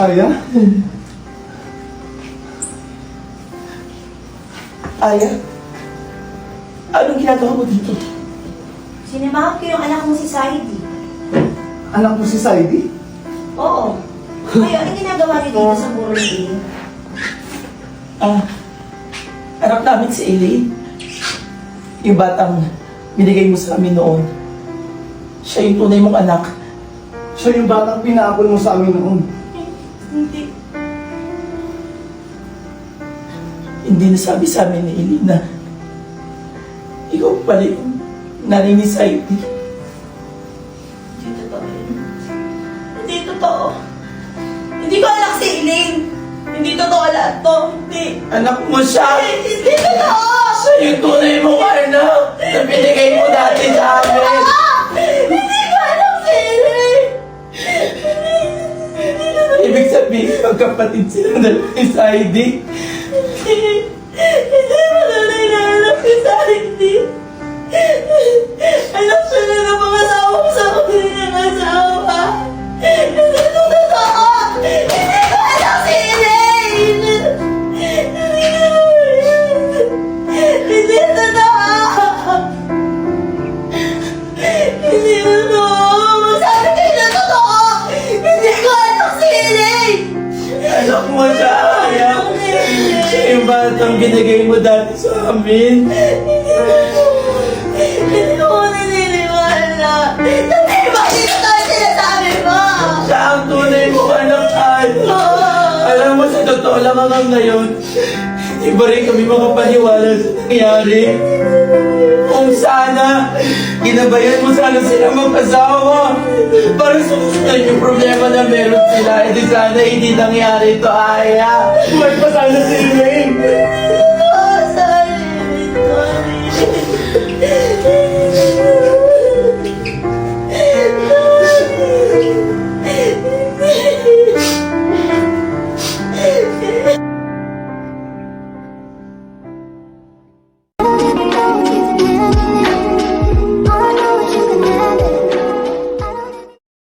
Aya? Aya? Anong ginagawa mo dito? Sinamahan ko yung anak mo si Saidi. Anak mo si Saidi? Oo. Kayo, anong ginagawa niyo dito sa Burundi? Anak namin si Elaine. Yung batang binigay mo sa amin noon. Siya yung tunay mong anak. Siya yung batang pinaapon mo sa amin noon. Hindi. Hindi nasabi sa amin ni Elaine na ikaw pala yung nanay ni Saidi. Hindi totoo yun. Hindi totoo. Hindi ko anak si Elaine. Hindi totoo lahat to. Hindi. Anak mo siya! Hindi totoo! Siya yung tunay mong anak na binigay mo dati sa amin. Hindi ko anak si Elaine. Ibig sabihin, magkapatid sila ni Saidi. Hindi mo tunay na anak si Saidi. Anak siya na ng mga asawa ko sa mga niyang asawa. Hindi to totoo! Hindi ko anak si Elaine! Hindi totoo! Hindi totoo! Sabi kayo na totoo! Hindi ko anak si Elaine! Anak mo siya, Aya. Siya yung batang binigay mo dati sa amin. Hindi ko naniniwala! Sabi ba dito tayo sinasabi mo? Siya ang tunay mong anak, Aya. Alam mo, sa totoo lang hanggang ngayon, iba rin kami makapaniwala sa nangyari. Kung sana, ginabayan mo sana sila mag-asawa para sumusunod yung problema na meron sila. Hindi sana hindi nangyari ito, Aya. Buhay pa sana si Elaine!